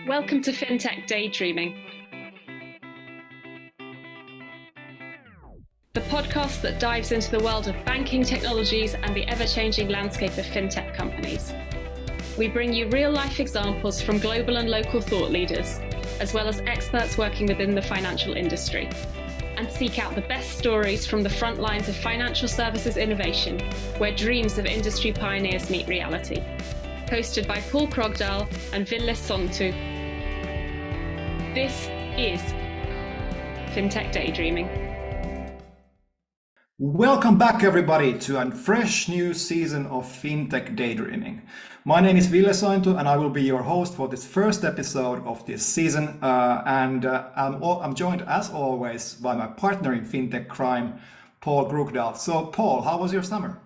Welcome to Fintech Daydreaming, the podcast that dives into the world of banking technologies and the ever-changing landscape of fintech companies. We bring you real-life examples from global and local thought leaders, as well as experts working within the financial industry, and seek out the best stories from the front lines of financial services innovation, where dreams of industry pioneers meet reality. Hosted by Paul Krogdahl and Ville Sontu. This is Fintech Daydreaming. Welcome back, everybody, to a fresh new season of Fintech Daydreaming. My name is Ville Sontu, and I will be your host for this first episode of this season. I'm joined, as always, by my partner in Fintech Crime, Paul Krogdahl. So, Paul, how was your summer?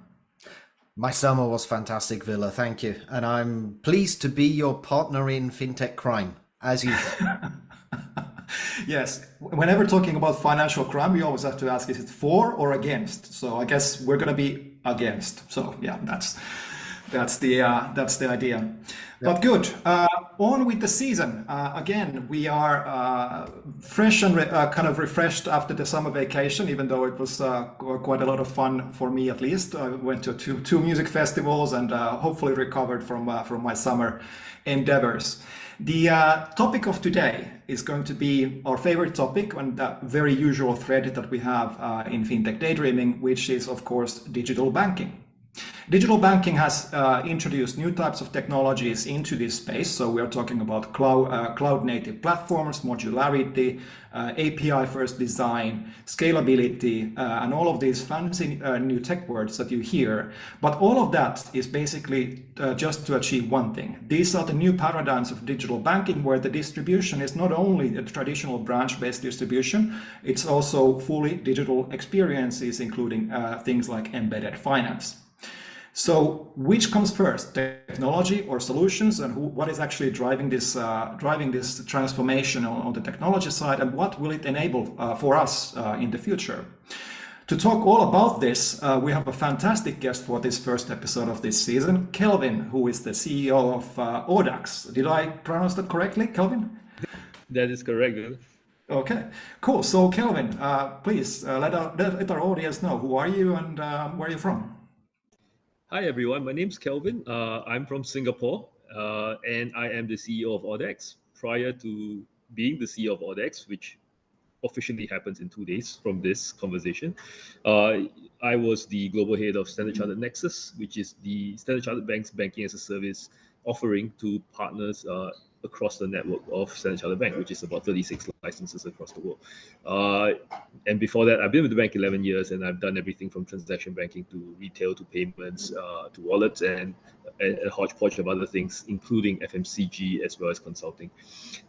My summer was fantastic, Villa. Thank you. And I'm pleased to be your partner in Fintech Crime, as usual. Yes. Whenever talking about financial crime, we always have to ask, is it for or against? So I guess we're going to be against. So yeah, that's the idea. Yep. But good. On with the season. Again, we are fresh and kind of refreshed after the summer vacation, even though it was quite a lot of fun for me, at least. I went to two music festivals and hopefully recovered from my summer endeavors. The topic of today is going to be our favorite topic and the very usual thread that we have in Fintech Daydreaming, which is, of course, digital banking. Digital banking has introduced new types of technologies into this space. So we are talking about cloud native platforms, modularity, API first design, scalability, and all of these fancy new tech words that you hear. But all of that is basically just to achieve one thing. These are the new paradigms of digital banking, where the distribution is not only a traditional branch-based distribution, it's also fully digital experiences, including things like embedded finance. So which comes first, technology or solutions, and what is actually driving this transformation on the technology side, and what will it enable for us in the future? To talk all about this, we have a fantastic guest for this first episode of this season, Kelvin, who is the CEO of audax. Did I pronounce that correctly, Kelvin? That is correct. Okay, cool. So Kelvin, please let our audience know, who are you and where are you from? Hi, everyone. My name's Kelvin. I'm from Singapore, and I am the CEO of audax. Prior to being the CEO of audax, which officially happens in 2 days from this conversation, I was the global head of Standard Chartered Nexus, which is the Standard Chartered Bank's banking as a service offering to partners across the network of Standard Chartered Bank, which is about 36 licenses across the world. And before that, I've been with the bank 11 years, and I've done everything from transaction banking to retail to payments to wallets and a hodgepodge of other things, including FMCG as well as consulting.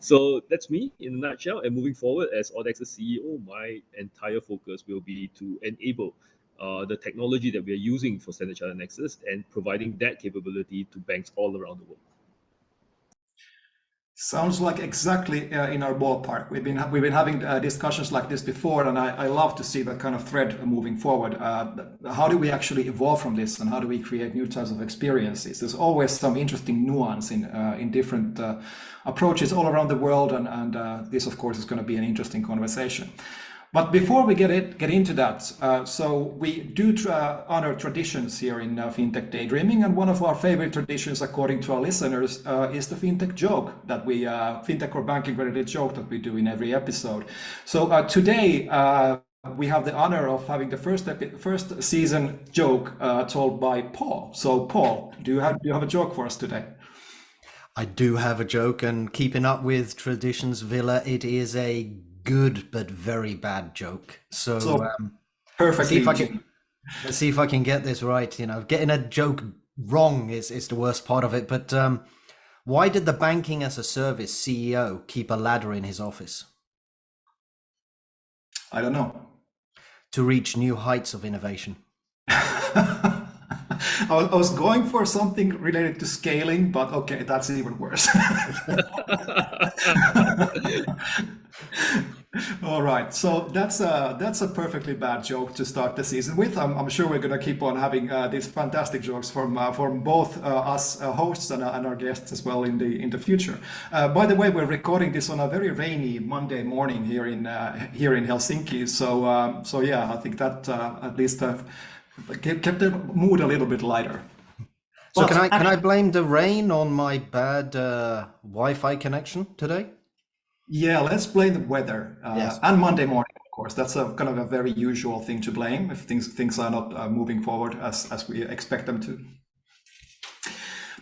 So that's me in a nutshell. And moving forward, as audax's CEO, my entire focus will be to enable the technology that we are using for Standard Chartered Nexus and providing that capability to banks all around the world. Sounds like exactly in our ballpark. We've been having discussions like this before, and I love to see that kind of thread moving forward. How do we actually evolve from this, and how do we create new types of experiences? There's always some interesting nuance in different approaches all around the world, and this, of course, is going to be an interesting conversation. But before we get into that, so we do honor traditions here in Fintech Daydreaming, and one of our favorite traditions, according to our listeners, is the Fintech joke that we, Fintech or banking related joke that we do in every episode. So today we have the honor of having the first season joke told by Paul. So Paul, do you have a joke for us today? I do have a joke, and keeping up with traditions, Villa, it is a good but very bad joke. So perfectly. Let's see if I can get this right. You know, getting a joke wrong is the worst part of it. But why did the banking as a service CEO keep a ladder in his office? I don't know. To reach new heights of innovation. I was going for something related to scaling, but okay, that's even worse. All right, so that's a perfectly bad joke to start the season with. I'm sure we're gonna keep on having these fantastic jokes from both us hosts and our guests as well in the future. By the way, we're recording this on a very rainy Monday morning here in Helsinki. So yeah, I think that at least kept the mood a little bit lighter. So But can I blame the rain on my bad Wi-Fi connection today? yeah, let's blame the weather Yes. and Monday morning, of course. That's a kind of a very usual thing to blame if things are not moving forward as we expect them to.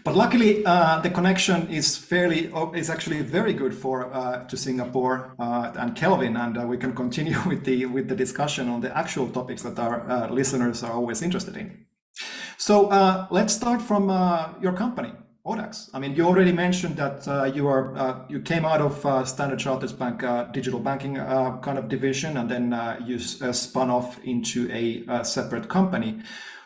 But luckily, the connection is actually very good for to Singapore and Kelvin, and we can continue with the discussion on the actual topics that our listeners are always interested in. So let's start from your company, audax. I mean, you already mentioned that you came out of Standard Chartered Bank digital banking kind of division, and then you spun off into a separate company.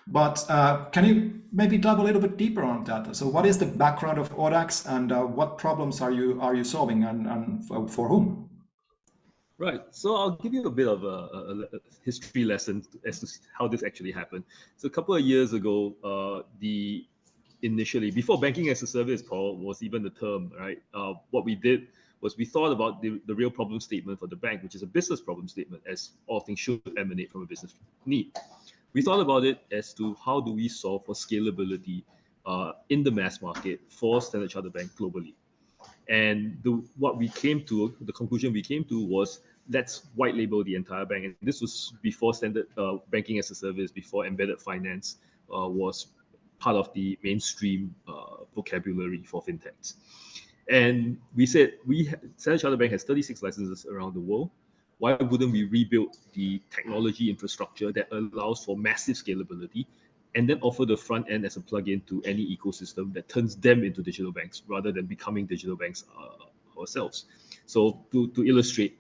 But can you maybe dive a little bit deeper on that? So, what is the background of audax, and what problems are you solving, and for whom? Right. So I'll give you a bit of a history lesson as to how this actually happened. So a couple of years ago, the initially before banking as a service, Paul, was even the term, right? What we did was we thought about the real problem statement for the bank, which is a business problem statement, as all things should emanate from a business need. We thought about it as to how do we solve for scalability in the mass market for Standard Chartered Bank globally. And the conclusion we came to was let's white label the entire bank. And this was before standard banking as a service, before embedded finance was part of the mainstream vocabulary for fintechs. And we said Standard Chartered Bank has 36 licenses around the world. Why wouldn't we rebuild the technology infrastructure that allows for massive scalability and then offer the front end as a plug-in to any ecosystem that turns them into digital banks rather than becoming digital banks ourselves? So to illustrate,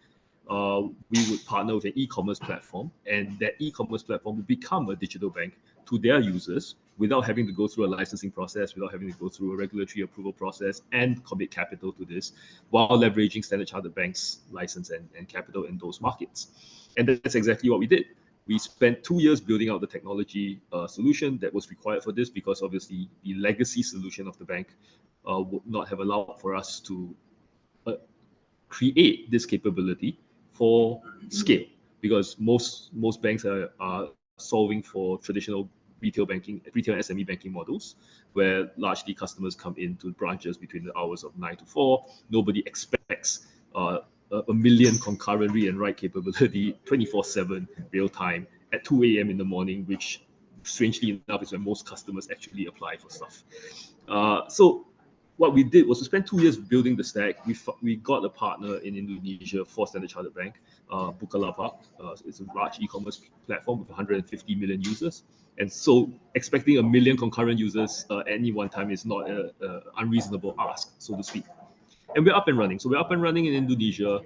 we would partner with an e-commerce platform, and that e-commerce platform would become a digital bank to their users without having to go through a licensing process, without having to go through a regulatory approval process and commit capital to this, while leveraging Standard Chartered Bank's license and capital in those markets. And that's exactly what we did. We spent 2 years building out the technology solution that was required for this, because obviously the legacy solution of the bank would not have allowed for us to create this capability for scale, because most banks are solving for traditional retail and SME banking models, where largely customers come into branches between the hours of 9 to 4. Nobody expects a million concurrent read and write capability 24/7 real time at 2 a.m. in the morning, which strangely enough is when most customers actually apply for stuff. So what we did was we spent 2 years building the stack. We got a partner in Indonesia for Standard Chartered Bank, Bukalapak. It's a large e-commerce platform with 150 million users. And so expecting a million concurrent users at any one time is not an unreasonable ask, so to speak. And we're up and running. So we're up and running in Indonesia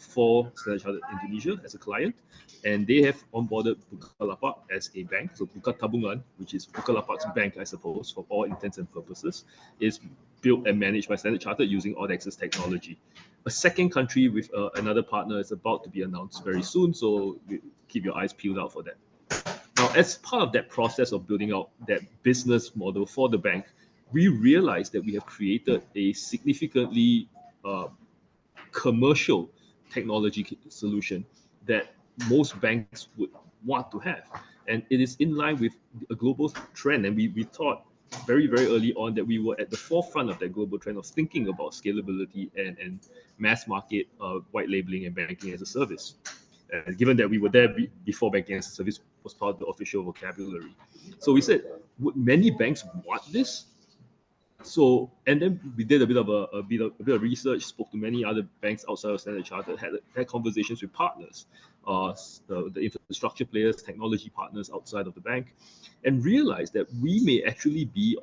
for Standard Chartered Indonesia as a client. And they have onboarded Bukalapak as a bank. So Buka Tabungan, which is Bukalapak's bank, I suppose, for all intents and purposes, is built and managed by Standard Chartered using audax's technology. A second country with another partner is about to be announced very soon. So keep your eyes peeled out for that. Now, as part of that process of building out that business model for the bank, we realized that we have created a significantly commercial technology solution that most banks would want to have. And it is in line with a global trend. And we thought very, very early on that we were at the forefront of that global trend of thinking about scalability and mass market white labeling and banking as a service. Given that we were there before banking as a service was part of the official vocabulary. So we said, would many banks want this? So, and then we did a bit of research, spoke to many other banks outside of Standard Chartered, had conversations with partners, the infrastructure players, technology partners outside of the bank, and realized that we may actually be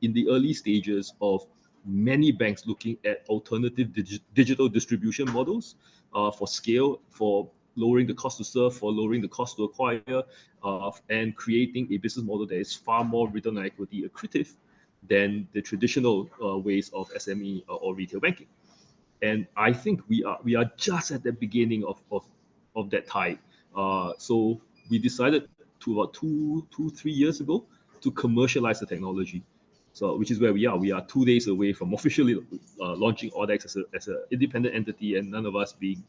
in the early stages of many banks looking at alternative digital distribution models for scale, for lowering the cost to serve, for lowering the cost to acquire, and creating a business model that is far more return on equity accretive than the traditional ways of SME or retail banking. And I think we are just at the beginning of that tide. So we decided to about 3 years ago to commercialize the technology. So which is where we are. We are 2 days away from officially launching audax as an independent entity, and none of us being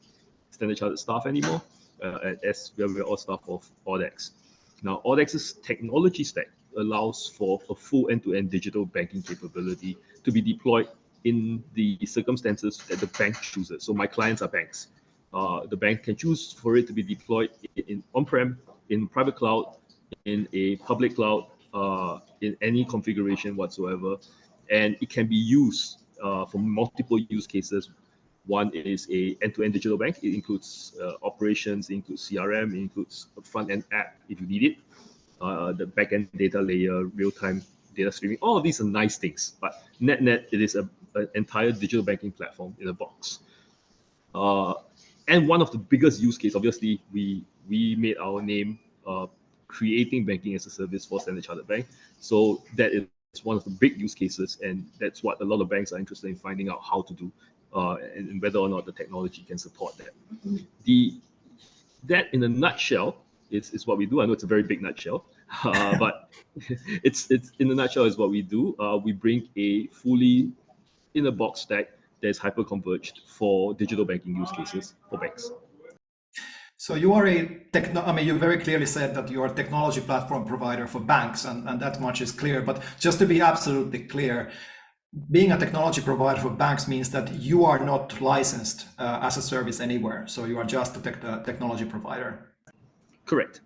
Standard Chartered staff anymore, as we're all staff of audax. Now, audex's technology stack allows for a full end-to-end digital banking capability to be deployed in the circumstances that the bank chooses. So my clients are banks. The bank can choose for it to be deployed in on-prem, in private cloud, in a public cloud, in any configuration whatsoever, and it can be used for multiple use cases. One is a end-to-end digital bank. It includes operations, it includes CRM, it includes a front-end app if you need it, the back-end data layer, real-time data streaming. All of these are nice things, but net, it is an entire digital banking platform in a box. And one of the biggest use case, obviously, we made our name creating banking as a service for Standard Chartered Bank. So that is one of the big use cases, and that's what a lot of banks are interested in finding out how to do, and whether or not the technology can support that. That in a nutshell is what we do. I know it's a very big nutshell, but it's in a nutshell is what we do. We bring a fully in a box stack that is hyper converged for digital banking use cases for banks. So you are you very clearly said that you are a technology platform provider for banks, and that much is clear. But just to be absolutely clear, being a technology provider for banks means that you are not licensed as a service anywhere. So you are just a technology provider. Correct.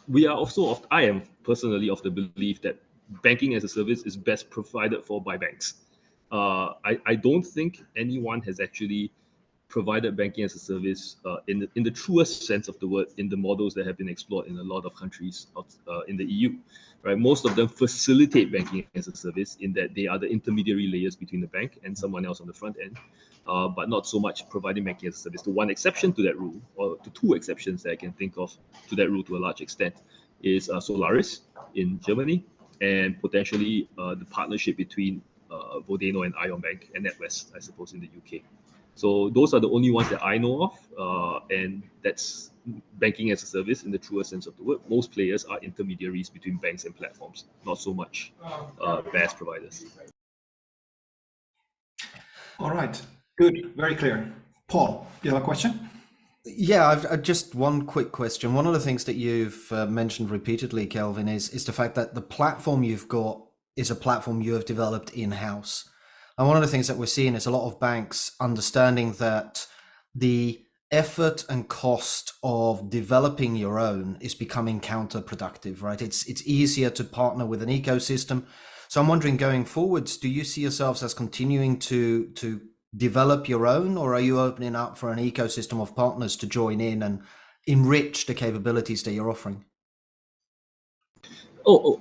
We are also I am personally of the belief that banking as a service is best provided for by banks. I don't think anyone has actually provided banking as a service in the truest sense of the word in the models that have been explored in a lot of countries in the EU. Right, most of them facilitate banking as a service in that they are the intermediary layers between the bank and someone else on the front end, but not so much providing banking as a service. The one exception to that rule, or the two exceptions that I can think of to that rule to a large extent, is Solaris in Germany, and potentially the partnership between Vodeno and Ion Bank and NatWest, I suppose, in the UK. So those are the only ones that I know of, and that's banking as a service in the truest sense of the word. Most players are intermediaries between banks and platforms, not so much BaaS providers. All right, good, very clear. Paul, do you have a question? Yeah, I've just one quick question. One of the things that you've mentioned repeatedly, Kelvin, is the fact that the platform you've got is a platform you have developed in-house. And one of the things that we're seeing is a lot of banks understanding that the effort and cost of developing your own is becoming counterproductive, right? It's easier to partner with an ecosystem. So I'm wondering, going forwards, do you see yourselves as continuing to develop your own, or are you opening up for an ecosystem of partners to join in and enrich the capabilities that you're offering?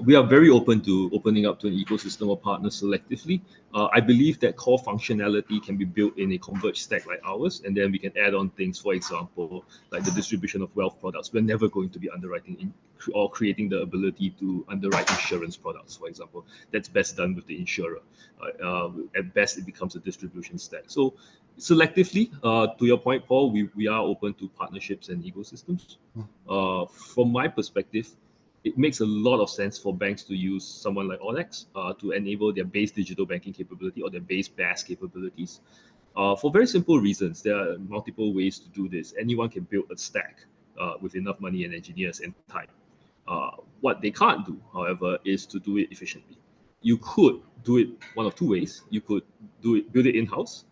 We are very open to opening up to an ecosystem of partners selectively. I believe that core functionality can be built in a converged stack like ours, and then we can add on things, for example, like the distribution of wealth products. We're never going to be underwriting or creating the ability to underwrite insurance products, for example. That's best done with the insurer. At best, it becomes a distribution stack. So selectively, to your point, Paul, we are open to partnerships and ecosystems. From my perspective, it makes a lot of sense for banks to use someone like audax to enable their base digital banking capability or their base BaaS capabilities. For very simple reasons. There are multiple ways to do this. Anyone can build a stack with enough money and engineers and time. What they can't do, however, is to do it efficiently. You could do it one of two ways. You could build it in-house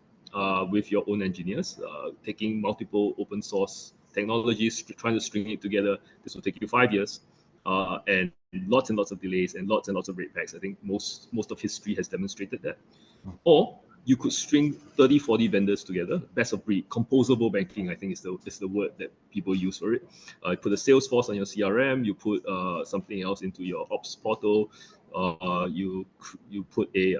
with your own engineers, taking multiple open source technologies, trying to string it together. This will take you 5 years. And lots of delays and lots of rate packs. I think most of history has demonstrated that. Or you could string 30, 40 vendors together, best of breed, composable banking, I think is the word that people use for it. You put a Salesforce on your CRM, you put something else into your ops portal, you put a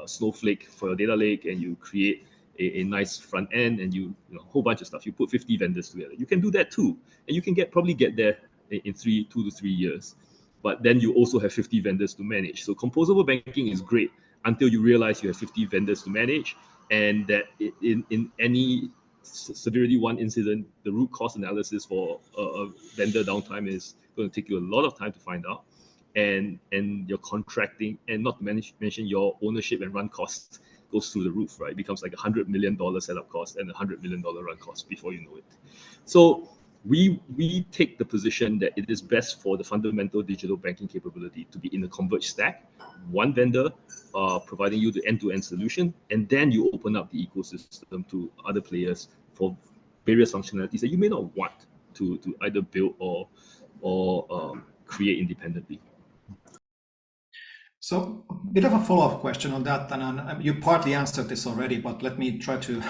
Snowflake for your data lake, and you create a nice front end, and you know, a whole bunch of stuff. You put 50 vendors together. You can do that too, and you can probably get there in 2 to 3 years. But then you also have 50 vendors to manage. So composable banking is great until you realize you have 50 vendors to manage. and that in any severity one incident, the root cause analysis for a vendor downtime is going to take you a lot of time to find out, and your contracting, and not to mention your ownership and run costs goes through the roof, right? It becomes like $100 million setup cost and $100 million run cost before you know it. So we take the position that it is best for the fundamental digital banking capability to be in a converged stack, one vendor providing you the end-to-end solution, and then you open up the ecosystem to other players for various functionalities that you may not want to either build or create independently. So a bit of a follow-up question on that, and you partly answered this already, but let me try to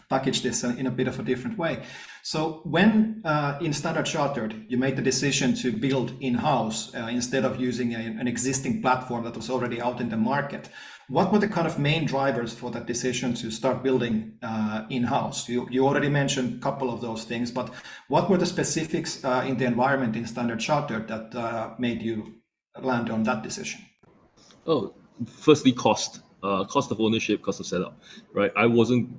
package this in a bit of a different way. So when in Standard Chartered, you made the decision to build in-house instead of using an existing platform that was already out in the market, what were the kind of main drivers for that decision to start building in-house? You already mentioned a couple of those things, but what were the specifics in the environment in Standard Chartered that made you land on that decision? Oh, firstly, cost of ownership, cost of setup, right? I wasn't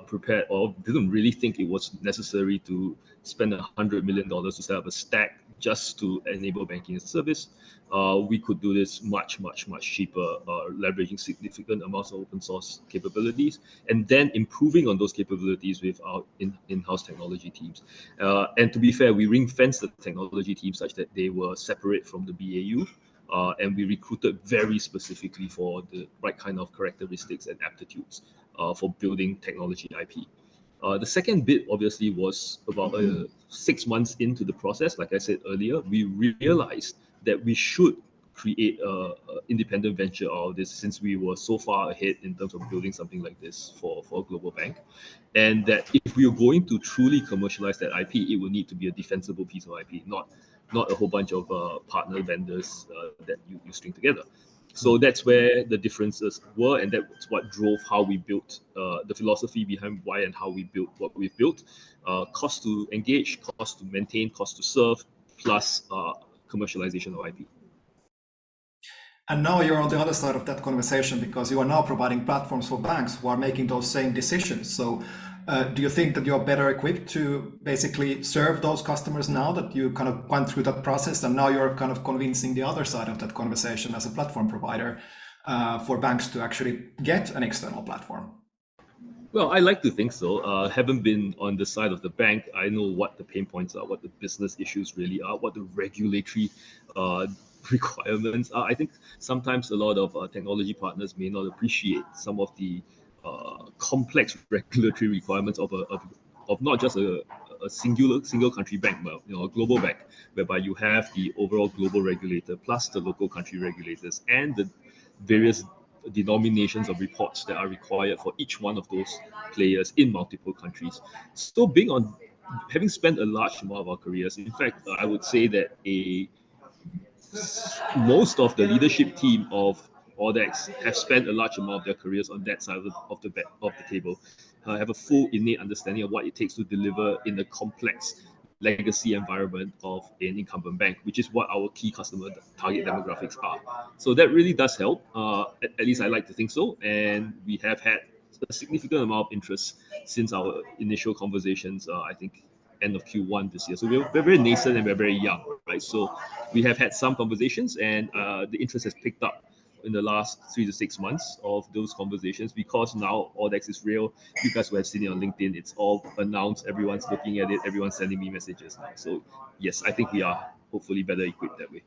prepared or didn't really think it was necessary to spend $100 million to set up a stack just to enable banking as a service. We could do this much cheaper, leveraging significant amounts of open source capabilities, and then improving on those capabilities with our in-house technology teams. And to be fair, we ring-fenced the technology team such that they were separate from the BAU. And we recruited very specifically for the right kind of characteristics and aptitudes for building technology IP. The second bit obviously was about 6 months into the process. Like I said earlier, we realized that we should create an independent venture out of this, since we were so far ahead in terms of building something like this for a global bank. And that if we are going to truly commercialize that IP, it will need to be a defensible piece of IP, not a whole bunch of partner vendors that you string together. So that's where the differences were, and that's what drove how we built the philosophy behind why and how we built what we've built. Cost to engage, cost to maintain, cost to serve, plus commercialization of IP. And now you're on the other side of that conversation, because you are now providing platforms for banks who are making those same decisions. So do you think that you're better equipped to basically serve those customers now that you kind of went through that process, and now you're kind of convincing the other side of that conversation as a platform provider for banks to actually get an external platform? Well, I like to think so. Haven't been on the side of the bank. I know what the pain points are, what the business issues really are, what the regulatory requirements are. I think sometimes a lot of technology partners may not appreciate some of the complex regulatory requirements of not just a single country bank, but a global bank, whereby you have the overall global regulator plus the local country regulators and the various denominations of reports that are required for each one of those players in multiple countries. So having spent a large amount of our careers, in fact, I would say that most of the leadership team of audax have spent a large amount of their careers on that side of the table. Have a full innate understanding of what it takes to deliver in the complex legacy environment of an incumbent bank, which is what our key customer target demographics are. So that really does help. At least I like to think so. And we have had a significant amount of interest since our initial conversations, I think end of Q1 this year. So we're very nascent and we're very young, right? So we have had some conversations, and the interest has picked up in the last 3 to 6 months of those conversations, because now audax is real. You guys who have seen it on LinkedIn, it's all announced, everyone's looking at it, everyone's sending me messages now. So yes, I think we are hopefully better equipped that way.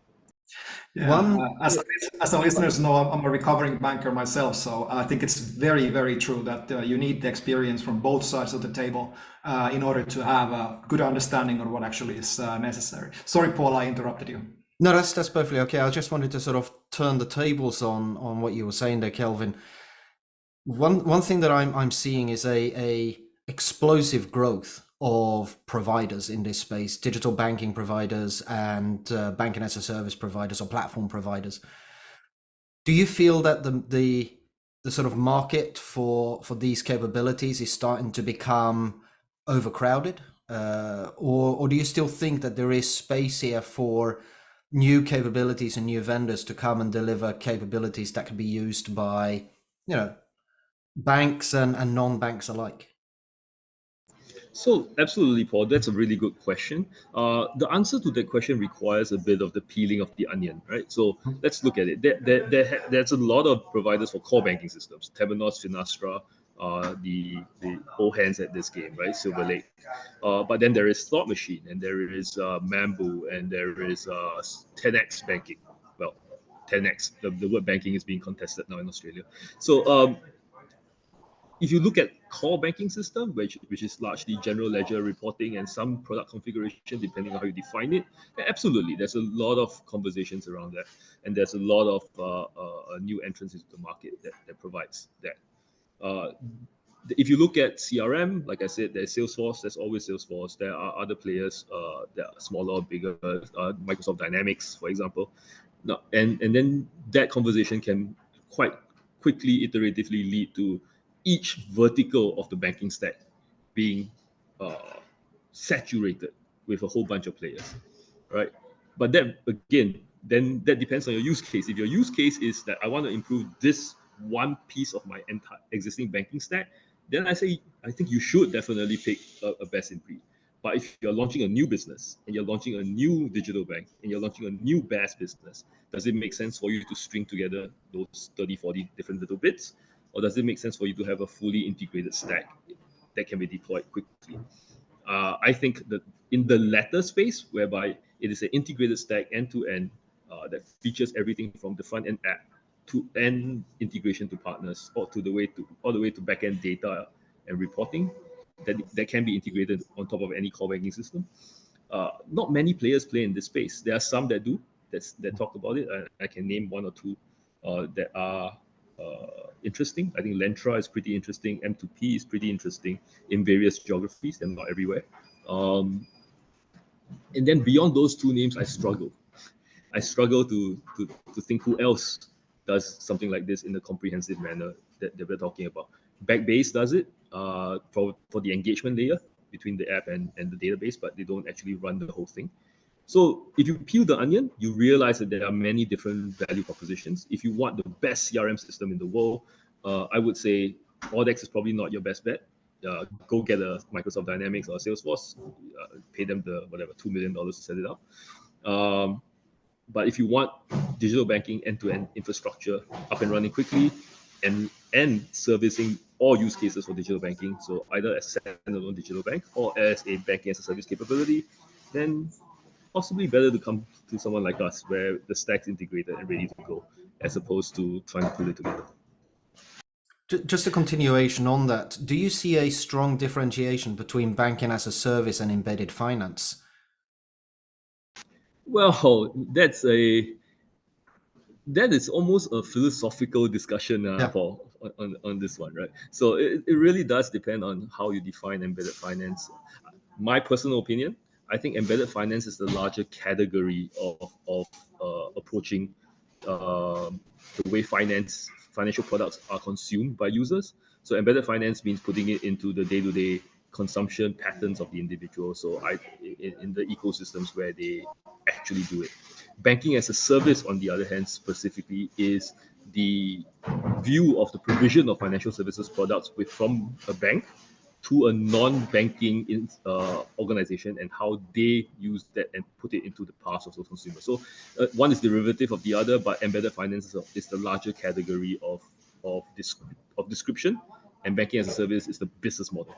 Yeah, as the listeners know, I'm a recovering banker myself, so I think it's very true that you need the experience from both sides of the table in order to have a good understanding of what actually is necessary. Sorry, Paul, I interrupted you. No, that's perfectly okay. I just wanted to sort of turn the tables on what you were saying there, Kelvin. One thing that I'm seeing is a explosive growth of providers in this space, digital banking providers and banking as a service providers or platform providers. Do you feel that the sort of market for these capabilities is starting to become overcrowded, or do you still think that there is space here for new capabilities and new vendors to come and deliver capabilities that can be used by banks and non-banks alike? So, absolutely, Paul. That's a really good question. The answer to that question requires a bit of the peeling of the onion, right? So, let's look at it. There's a lot of providers for core banking systems. Temenos, Finastra, the old hands at this game, right? Silver Lake. But then there is Thought Machine, and there is Mambu, and there is 10x Banking. Well, 10x. The word banking is being contested now in Australia. So, if you look at core banking system, which is largely general ledger reporting and some product configuration, depending on how you define it, then absolutely, there's a lot of conversations around that, and there's a lot of new entrants into the market that provides that. Uh, if you look at CRM, like I said, there's Salesforce. There's always Salesforce. There are other players that are smaller or bigger. Microsoft Dynamics, for example. Now, and then that conversation can quite quickly, iteratively lead to each vertical of the banking stack being saturated with a whole bunch of players, right? But then again, then that depends on your use case. If your use case is that I want to improve this one piece of my entire existing banking stack, then I think you should definitely pick a best in breed. But if you're launching a new business and you're launching a new digital bank and you're launching a new BaaS business, does it make sense for you to string together those 30, 40 different little bits? Or does it make sense for you to have a fully integrated stack that can be deployed quickly? I think that in the latter space, whereby it is an integrated stack end to end that features everything from the front end app to end integration to partners, or to the way to all the way to back end data and reporting, that can be integrated on top of any core banking system. Not many players play in this space. There are some that do, that talk about it. I can name one or two that are interesting. I think Lentra is pretty interesting. M2P is pretty interesting in various geographies. They're not everywhere. And then beyond those two names, I struggle. I struggle to think who else does something like this in a comprehensive manner that we're talking about. Backbase does it for the engagement layer between the app and the database, but they don't actually run the whole thing. So if you peel the onion, you realize that there are many different value propositions. If you want the best CRM system in the world, I would say audax is probably not your best bet. Go get a Microsoft Dynamics or Salesforce, pay them the whatever $2 million to set it up. But if you want digital banking end-to-end infrastructure up and running quickly, and servicing all use cases for digital banking, so either as standalone digital bank or as a banking as a service capability, then possibly better to come to someone like us where the stack's integrated and ready to go, as opposed to trying to put it together. Just a continuation on that. Do you see a strong differentiation between banking as a service and embedded finance? Well, that is almost a philosophical discussion, Paul, on this one, right? So it really does depend on how you define embedded finance. My personal opinion, I think embedded finance is the larger category of approaching the way financial products are consumed by users. So embedded finance means putting it into the day-to-day consumption patterns of the individual. So in the ecosystems where they actually do it. Banking as a service, on the other hand, specifically is the view of the provision of financial services products from a bank to a non-banking organization, and how they use that and put it into the past of those consumers. So one is derivative of the other, but embedded finance is the larger category of description, and banking as a service is the business model.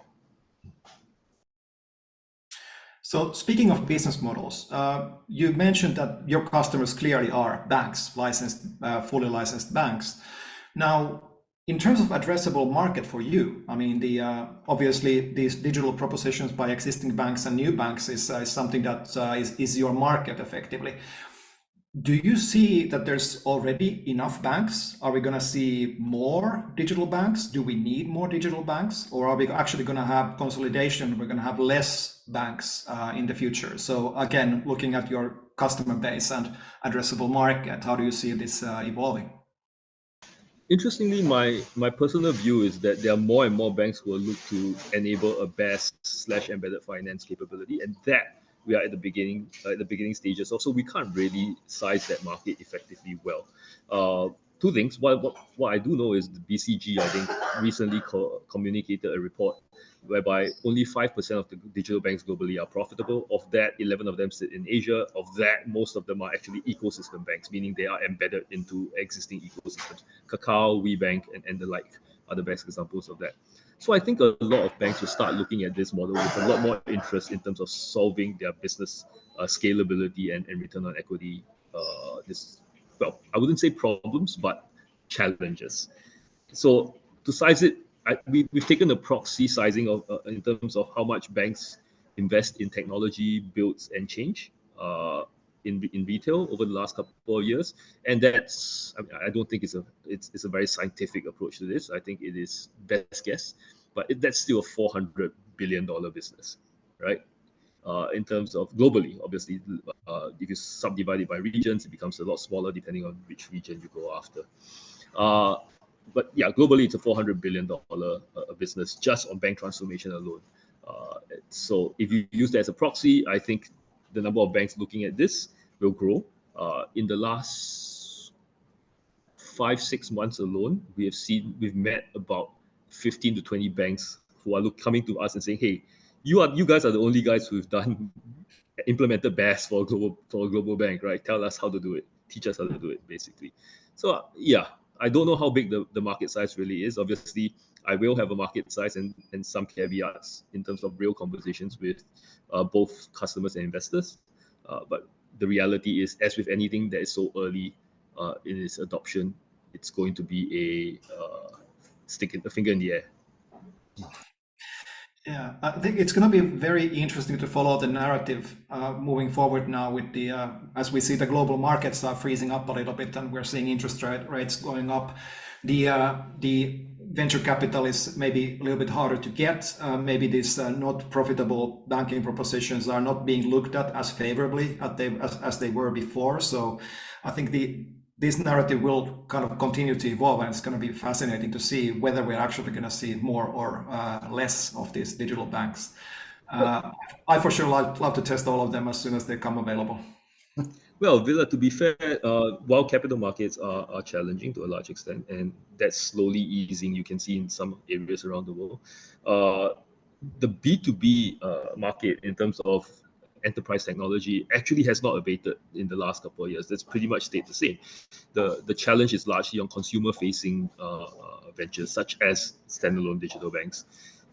So speaking of business models, you mentioned that your customers clearly are banks, licensed, fully licensed banks. Now, in terms of addressable market for you, I mean, obviously these digital propositions by existing banks and new banks is something that is your market effectively. Do you see that there's already enough banks? Are we going to see more digital banks? Do we need more digital banks? Or are we actually going to have consolidation? We're going to have less banks in the future. So again, looking at your customer base and addressable market, how do you see this evolving? Interestingly, my personal view is that there are more and more banks who will look to enable a BaaS/embedded finance capability, and that we are at the beginning stages. Also, we can't really size that market effectively well. two things. What I do know is the BCG, I think, recently communicated a report whereby only 5% of the digital banks globally are profitable. Of that, 11 of them sit in Asia. Of that, most of them are actually ecosystem banks, meaning they are embedded into existing ecosystems. Kakao, WeBank, and the like are the best examples of that. So I think a lot of banks will start looking at this model with a lot more interest in terms of solving their business scalability and return on equity. Well, I wouldn't say problems, but challenges. So to size it, we've taken a proxy sizing of in terms of how much banks invest in technology, builds, and change in retail over the last couple of years, and that's I don't think it's a very scientific approach to this. I think it is best guess, but that's still a $400 billion business, right? In terms of globally, obviously, if you subdivide it by regions, it becomes a lot smaller depending on which region you go after. But yeah, globally, it's a $400 billion business just on bank transformation alone. So if you use that as a proxy, I think the number of banks looking at this will grow. In the last 5-6 months alone, we've met about 15 to 20 banks who are coming to us and saying, "Hey, you guys are the only guys who've implemented BaaS for a global bank, right? Tell us how to do it. Teach us how to do it, basically." So yeah, I don't know how big the market size really is. Obviously, I will have a market size and some caveats in terms of real conversations with both customers and investors. But the reality is, as with anything that is so early in its adoption, it's going to be a finger in the air. Yeah, I think it's going to be very interesting to follow the narrative moving forward now with the as we see the global markets are freezing up a little bit and we're seeing interest rates going up. The venture capital is maybe a little bit harder to get. Maybe these not profitable banking propositions are not being looked at as favorably as they were before. So I think this narrative will kind of continue to evolve, and it's going to be fascinating to see whether we're actually going to see more or less of these digital banks. I for sure love to test all of them as soon as they come available. Well, Villa, to be fair, while capital markets are challenging to a large extent, and that's slowly easing, you can see in some areas around the world, the B2B market in terms of enterprise technology actually has not abated in the last couple of years. That's pretty much stayed the same. The challenge is largely on consumer-facing ventures, such as standalone digital banks.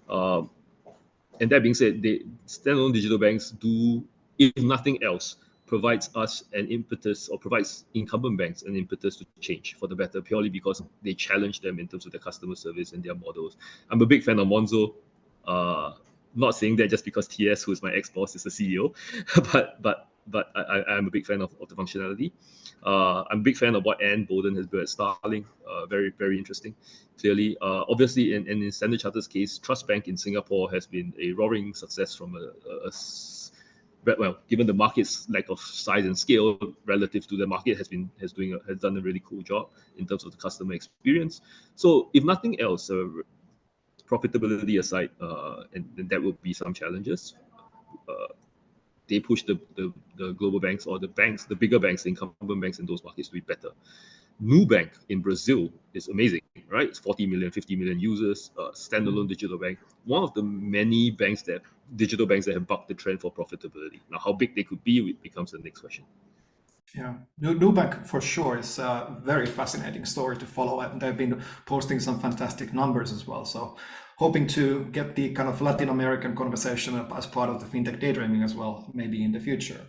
And that being said, the standalone digital banks do, if nothing else, provides us an impetus, or provides incumbent banks an impetus to change for the better, purely because they challenge them in terms of their customer service and their models. I'm a big fan of Monzo. Not saying that just because TS, who is my ex-boss, is the CEO, but I'm a big fan of the functionality. I'm a big fan of what Anne Bolden has built at Starling. Very, very interesting. Clearly, obviously, in Standard Chartered's case, Trust Bank in Singapore has been a roaring success from well, given the market's lack of size and scale relative to the market, has done a really cool job in terms of the customer experience. So, if nothing else, profitability aside, and that will be some challenges. They push the global banks, or the bigger banks, the incumbent banks in those markets to be better. Nubank in Brazil is amazing, right? It's 40 million, 50 million users, standalone digital bank. One of the many digital banks that have bucked the trend for profitability. Now, how big they could be becomes the next question. Yeah, Nubank for sure is a very fascinating story to follow, and they've been posting some fantastic numbers as well. So hoping to get the kind of Latin American conversation as part of the Fintech Daydreaming as well, maybe in the future.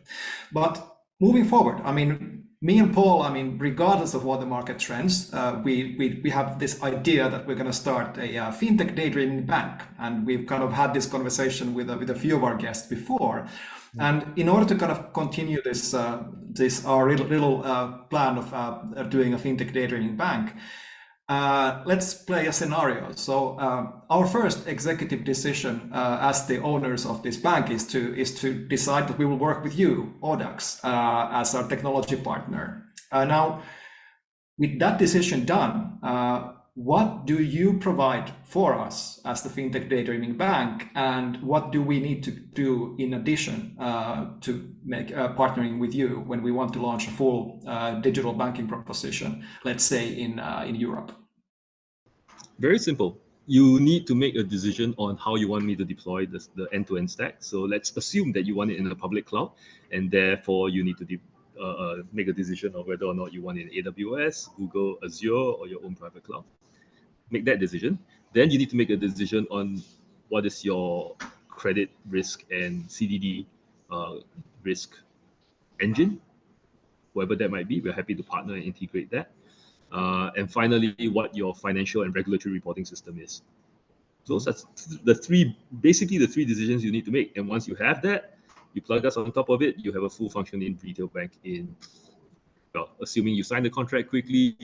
But moving forward, I mean, me and Paul, I mean, regardless of what the market trends, we have this idea that we're going to start a Fintech Daydreaming bank, and we've kind of had this conversation with a few of our guests before. And in order to kind of continue this our little plan of doing a Fintech Daydreaming bank, let's play a scenario. So our first executive decision as the owners of this bank is to decide that we will work with you, audax, as our technology partner. Now, with that decision done, what do you provide for us as the Fintech Daydreaming Bank, and what do we need to do in addition to make partnering with you when we want to launch a full digital banking proposition, let's say in Europe? Very simple. You need to make a decision on how you want me to deploy the end-to-end stack. So let's assume that you want it in a public cloud, and therefore you need to make a decision of whether or not you want it in AWS, Google, Azure, or your own private cloud. Make that decision. Then you need to make a decision on what is your credit risk and CDD risk engine, whatever that might be. We're happy to partner and integrate that. And finally, what your financial and regulatory reporting system is. So that's basically the three decisions you need to make. And once you have that, you plug us on top of it, you have a full functioning retail bank in, well, assuming you sign the contract quickly,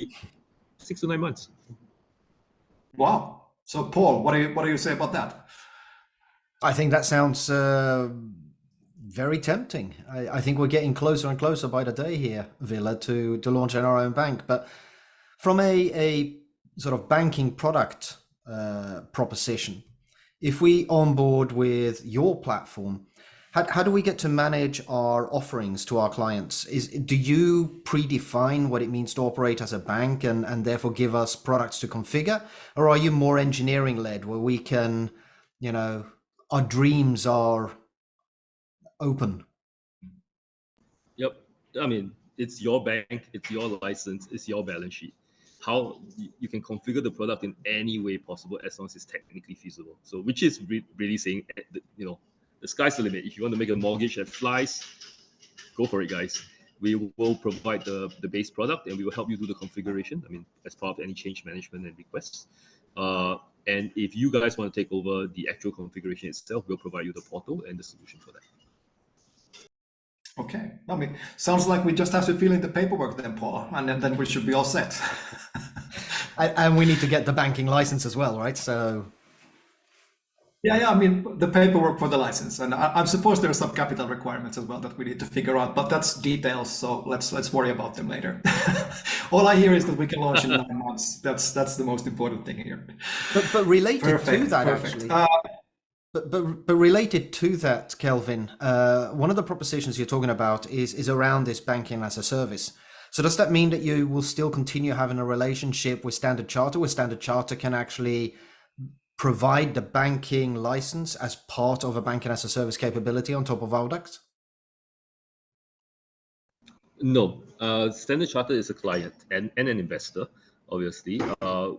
6 to 9 months. Wow. So Paul, what do you say about that? I think that sounds very tempting. I think we're getting closer and closer by the day here, Villa, to launch our own bank. But from a sort of banking product proposition, if we onboard with your platform, how do we get to manage our offerings to our clients? Do you predefine what it means to operate as a bank and therefore give us products to configure? Or are you more engineering led, where we can, our dreams are open? Yep. I mean, it's your bank, it's your license, it's your balance sheet. How you can configure the product in any way possible as long as it's technically feasible. So, which is really saying, the sky's the limit. If you want to make a mortgage that flies, go for it, guys. We will provide the base product and we will help you do the configuration. I mean, as part of any change management and requests. And if you guys want to take over the actual configuration itself, we'll provide you the portal and the solution for that. Okay. I mean, sounds like we just have to fill in the paperwork then, Paul, and then we should be all set. And we need to get the banking license as well, right? So. Yeah. I mean, the paperwork for the license, and I suppose there are some capital requirements as well that we need to figure out. But that's details, so let's worry about them later. All I hear is that we can launch in 9 months. That's the most important thing here. But related to that, perfect. actually. But related to that, Kelvin, one of the propositions you're talking about is around this banking as a service. So does that mean that you will still continue having a relationship with Standard Chartered, where Standard Chartered can actually provide the banking license as part of a banking as a service capability on top of audax? No, Standard Chartered is a client and an investor. Obviously,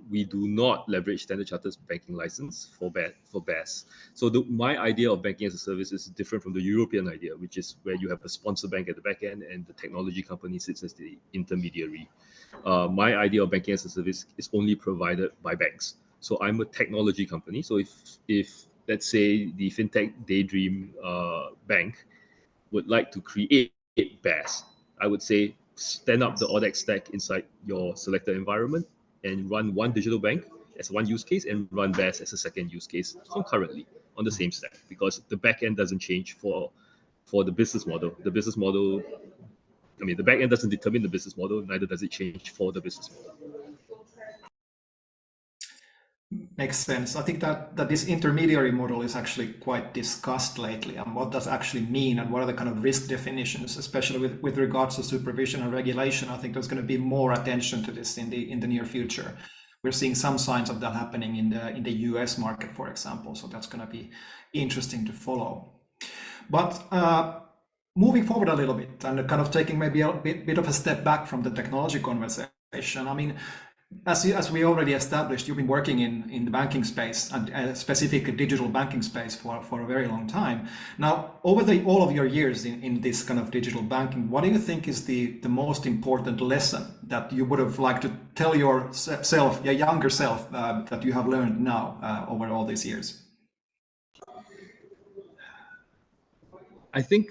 we do not leverage Standard Chartered's banking license for BaaS. So my idea of banking as a service is different from the European idea, which is where you have a sponsor bank at the back end and the technology company sits as the intermediary. My idea of banking as a service is only provided by banks. So I'm a technology company. So if let's say the Fintech Daydream Bank would like to create BaaS, I would say stand up the audax stack inside your selected environment and run one digital bank as one use case and run BaaS as a second use case concurrently on the same stack, because the backend doesn't change for the business model. The business model, I mean, the backend doesn't determine the business model, neither does it change for the business model. Makes sense. I think that this intermediary model is actually quite discussed lately, and what does it actually mean, and what are the kind of risk definitions, especially with regards to supervision and regulation. I think there's going to be more attention to this in the near future. We're seeing some signs of that happening in the US market, for example. So that's going to be interesting to follow. But moving forward a little bit and kind of taking maybe a bit of a step back from the technology conversation. I mean, as we already established, you've been working in the banking space, and specifically digital banking space for a very long time. Now, over all of your years in this kind of digital banking, what do you think is the most important lesson that you would have liked to tell your younger self, that you have learned now over all these years? I think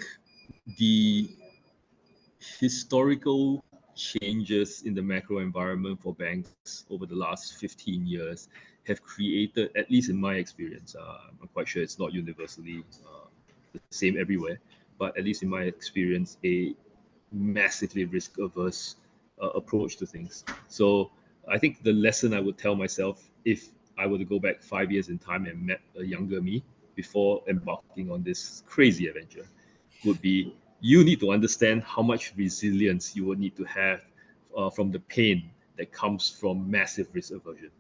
the historical changes in the macro environment for banks over the last 15 years have created, at least in my experience, I'm quite sure it's not universally the same everywhere, but at least in my experience, a massively risk-averse approach to things. So I think the lesson I would tell myself if I were to go back 5 years in time and met a younger me before embarking on this crazy adventure would be you need to understand how much resilience you will need to have from the pain that comes from massive risk aversion.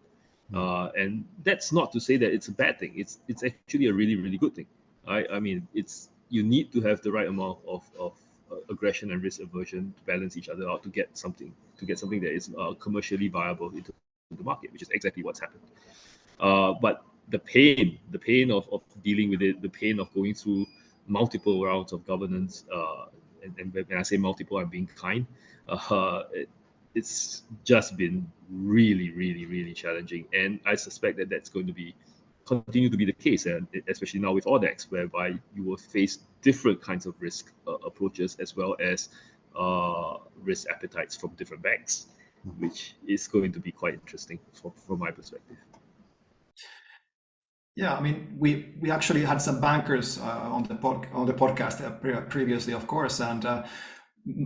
And that's not to say that it's a bad thing. It's actually a really good thing. I mean, it's you need to have the right amount of aggression and risk aversion to balance each other out to get something that is commercially viable into the market, which is exactly what's happened. But the pain of dealing with it, the pain of going through multiple rounds of governance, and when I say multiple, I'm being kind. It's just been really challenging, and I suspect that that's going to be continue to be the case, and especially now with audax, whereby you will face different kinds of risk approaches as well as risk appetites from different banks, which is going to be quite interesting from my perspective. Yeah, I mean, we actually had some bankers on the podcast previously, of course, and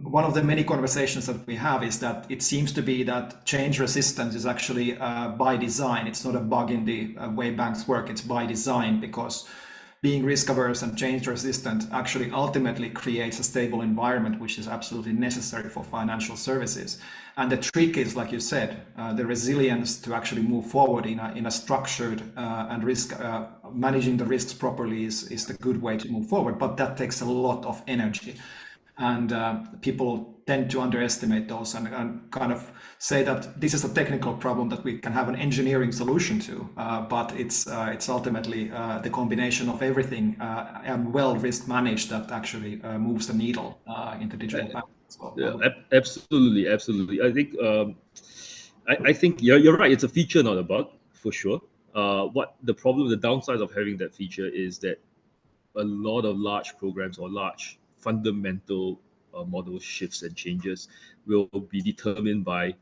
one of the many conversations that we have is that it seems to be that change resistance is actually by design. It's not a bug in the way banks work. It's by design, because being risk averse and change resistant actually ultimately creates a stable environment, which is absolutely necessary for financial services. And the trick is, like you said, the resilience to actually move forward in a structured and risk managing the risks properly is the good way to move forward. But that takes a lot of energy. And people tend to underestimate those and kind of say that this is a technical problem that we can have an engineering solution to, but it's ultimately the combination of everything and well risk managed that actually moves the needle into digital banking. So, yeah, absolutely. I think you're right. It's a feature, not a bug, for sure. What the problem, the downside of having that feature is that a lot of large programs or large fundamental model shifts and changes will be determined by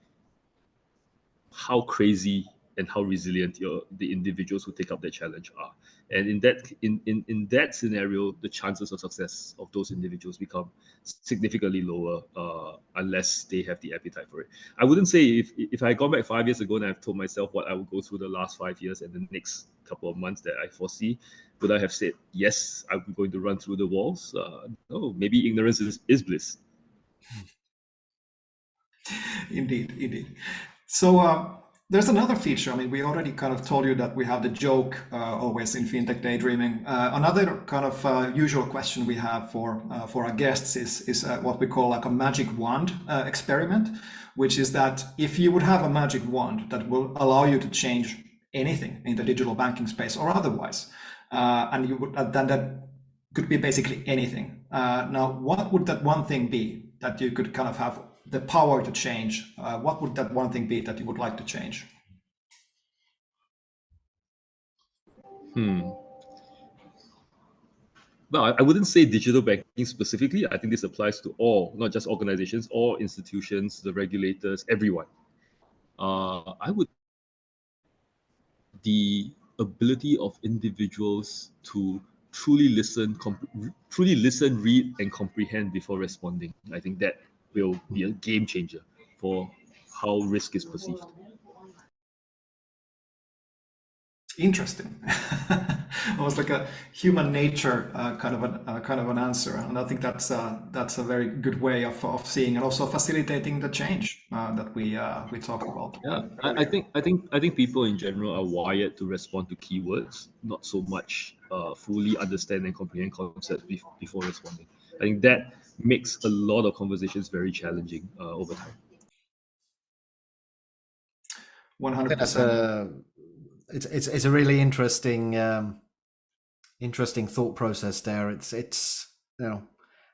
how crazy and how resilient the individuals who take up that challenge are. And in that scenario, the chances of success of those individuals become significantly lower unless they have the appetite for it. I wouldn't say if I had gone back 5 years ago and I've told myself what I would go through the last 5 years and the next couple of months that I foresee, would I have said, yes, I'm going to run through the walls? No, maybe ignorance is bliss. Indeed. So there's another feature. I mean, we already kind of told you that we have the joke always in Fintech Daydreaming. Another kind of usual question we have for our guests is what we call like a magic wand experiment, which is that if you would have a magic wand that will allow you to change anything in the digital banking space or otherwise, and you would then that could be basically anything. Now, what would that one thing be that you could kind of have the power to change? What would that one thing be that you would like to change? Well, I wouldn't say digital banking specifically. I think this applies to all, not just organizations, all institutions, the regulators, everyone. I would the ability of individuals to truly listen, read, and comprehend before responding. I think that will be a game changer for how risk is perceived. Interesting. Almost like a human nature kind of an answer, and I think that's a very good way of seeing and also facilitating the change that we talk about. Yeah, I think people in general are wired to respond to keywords, not so much fully understand and comprehend concepts before responding. I think that makes a lot of conversations very challenging over time. 100%. It's a really interesting thought process there. It's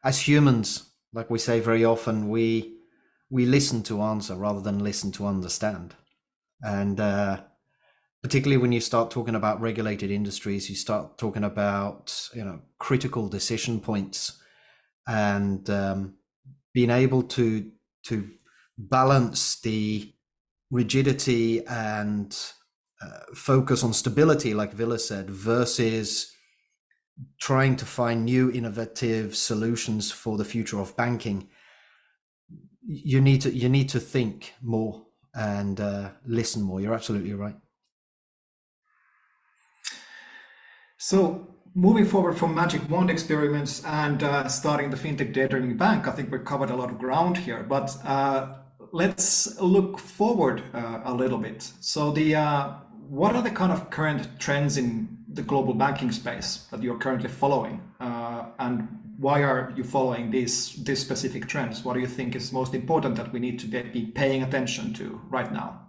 as humans, like we say very often, we listen to answer rather than listen to understand. And particularly when you start talking about regulated industries, you start talking about critical decision points, and being able to balance the rigidity and focus on stability, like Villa said, versus trying to find new innovative solutions for the future of banking. You need to think more and listen more. You're absolutely right. So moving forward from magic wand experiments and starting the Fintech Daydreaming Bank, I think we've covered a lot of ground here, but let's look forward a little bit. So what are the kind of current trends in the global banking space that you're currently following? And why are you following these specific trends? What do you think is most important that we need to be paying attention to right now?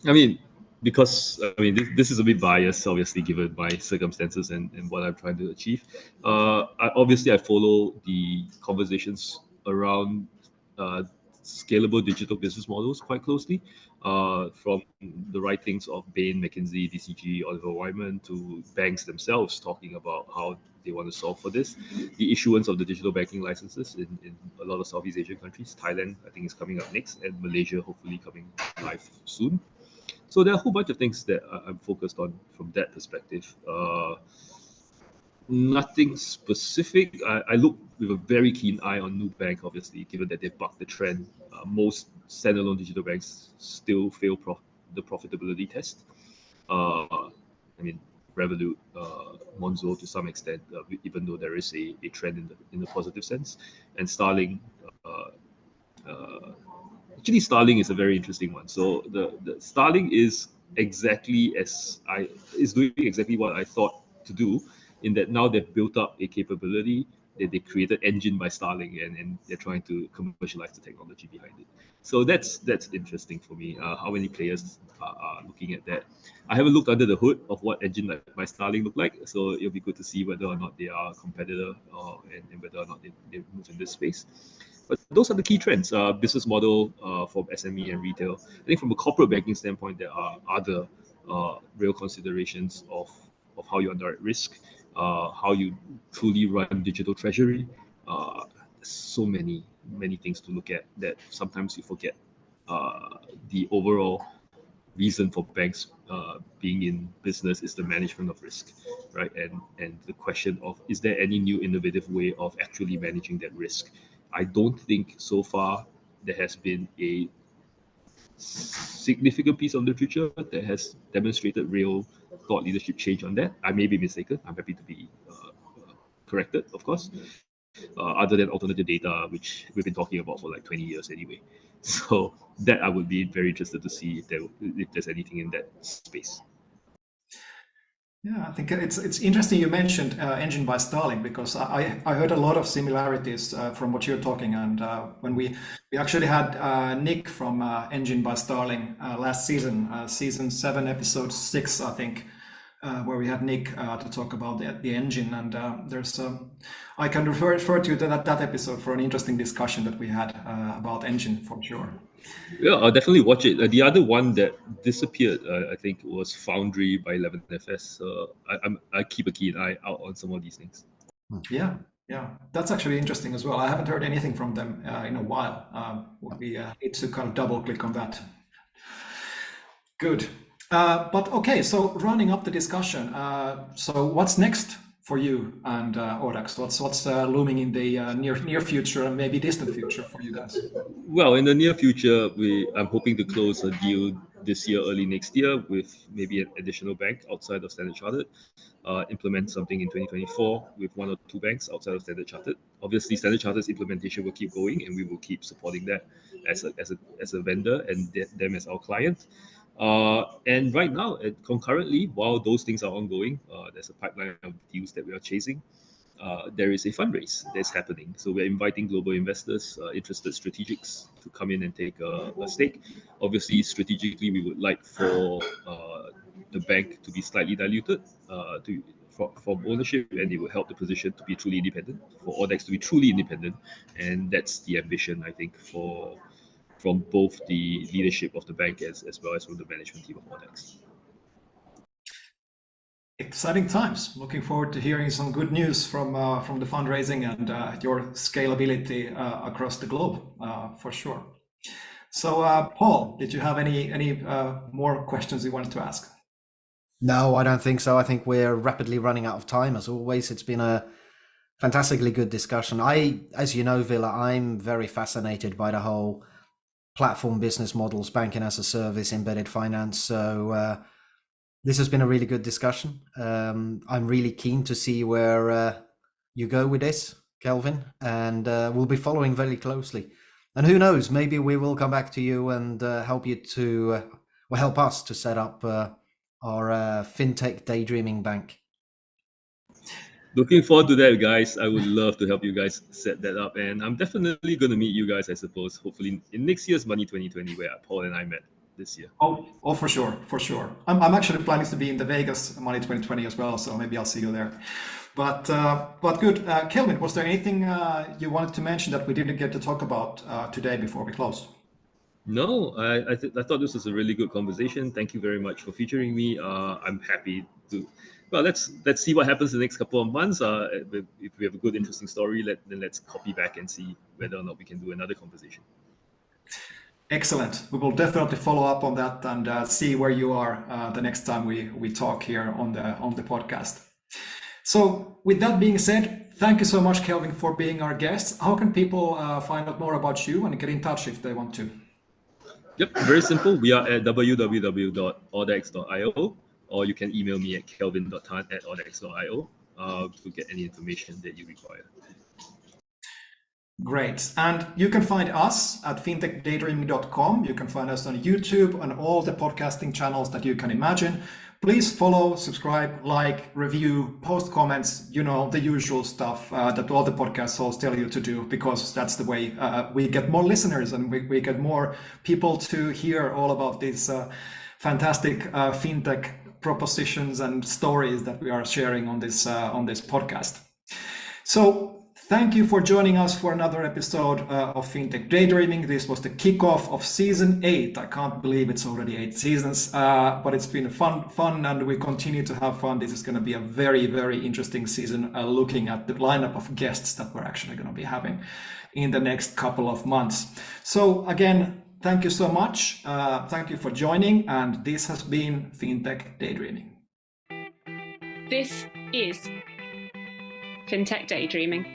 I mean, because this is a bit biased, obviously, given my circumstances and what I'm trying to achieve. I follow the conversations around scalable digital business models quite closely, from the writings of Bain, McKinsey, DCG, Oliver Wyman, to banks themselves talking about how they want to solve for this. The issuance of the digital banking licenses in a lot of Southeast Asian countries. Thailand, I think, is coming up next, and Malaysia hopefully coming live soon. So there are a whole bunch of things that I'm focused on from that perspective. Nothing specific. I look with a very keen eye on Nubank, obviously, given that they've bucked the trend. Most standalone digital banks still fail the profitability test. I mean, Revolut, Monzo to some extent, even though there is a trend in the positive sense, and Starling. Actually, Starling is a very interesting one. So the Starling is doing exactly what I thought to do, in that now they've built up a capability that they created engine by Starling, and they're trying to commercialize the technology behind it. So that's interesting for me. How many players are looking at that? I haven't looked under the hood of what engine like by Starling look like, so it'll be good to see whether or not they are a competitor, and whether or not they move in this space. But those are the key trends. Business model from SME and retail. I think from a corporate banking standpoint, there are other real considerations of how you underwrite risk, how you truly run digital treasury. So many things to look at that sometimes you forget the overall reason for banks being in business is the management of risk, right? And the question of, is there any new innovative way of actually managing that risk? I don't think so far there has been a significant piece of literature that has demonstrated real thought leadership change on that. I may be mistaken. I'm happy to be corrected, of course. Other than alternative data, which we've been talking about for like 20 years anyway. So that I would be very interested to see if there's anything in that space. Yeah, I think it's interesting you mentioned engine by Starling, because I heard a lot of similarities from what you're talking. And when we actually had Nick from Engine by Starling last season, season 7, episode 6, I think, where we had Nick to talk about the engine. And I can refer to that episode for an interesting discussion that we had about engine, for sure. Yeah, I'll definitely watch it. The other one that disappeared, I think, was Foundry by 11FS. I keep a keen eye out on some of these things. Yeah, that's actually interesting as well. I haven't heard anything from them in a while. We need to kind of double click on that. Good. But okay, so rounding up the discussion. So what's next for you and audax? What's looming in the near future and maybe distant future for you guys? Well, in the near future, I'm hoping to close a deal this year, early next year, with maybe an additional bank outside of Standard Chartered. Implement something in 2024 with one or two banks outside of Standard Chartered. Obviously, Standard Chartered's implementation will keep going, and we will keep supporting that as a vendor and them as our client. And right now, concurrently, while those things are ongoing, there's a pipeline of deals that we are chasing. There is a fundraise that's happening. So we're inviting global investors, interested strategics, to come in and take a stake. Obviously, strategically, we would like for the bank to be slightly diluted from ownership, and it will help the position to be truly independent, for audax to be truly independent. And that's the ambition, I think, from both the leadership of the bank as well as from the management team of audax. Exciting times. Looking forward to hearing some good news from the fundraising and your scalability across the globe, for sure. So, Paul, did you have any more questions you wanted to ask? No, I don't think so. I think we're rapidly running out of time. As always, it's been a fantastically good discussion. As you know, Villa, I'm very fascinated by the whole platform business models, banking as a service, embedded finance. So this has been a really good discussion. I'm really keen to see where you go with this, Kelvin, and we'll be following very closely. And who knows, maybe we will come back to you and help you to, or help us to set up our Fintech Daydreaming Bank. Looking forward to that, guys. I would love to help you guys set that up. And I'm definitely going to meet you guys, I suppose, hopefully in next year's Money 2020, where Paul and I met this year. Oh, for sure, for sure. I'm actually planning to be in the Vegas Money 2020 as well, so maybe I'll see you there. But good. Kelvin, was there anything you wanted to mention that we didn't get to talk about today before we close? No, I thought this was a really good conversation. Thank you very much for featuring me. I'm happy to. Well, let's see what happens in the next couple of months. If we have a good, interesting story, then let's copy back and see whether or not we can do another conversation. Excellent. We will definitely follow up on that and see where you are the next time we talk here on the podcast. So with that being said, thank you so much, Kelvin, for being our guest. How can people find out more about you and get in touch if they want to? Yep, very simple. We are at www.audax.io, or you can email me at kelvin.tan@audax.io to get any information that you require. Great. And you can find us at fintechdaydreaming.com. You can find us on YouTube and all the podcasting channels that you can imagine. Please follow, subscribe, like, review, post comments, the usual stuff that all the podcast hosts tell you to do, because that's the way we get more listeners and we get more people to hear all about these fantastic fintech propositions and stories that we are sharing on this podcast. So thank you for joining us for another episode of Fintech Daydreaming. This was the kickoff of season 8. I can't believe it's already 8 seasons, but it's been fun and we continue to have fun. This is going to be a very, very interesting season looking at the lineup of guests that we're actually going to be having in the next couple of months. So again, thank you so much. Thank you for joining, and this has been Fintech Daydreaming. This is Fintech Daydreaming.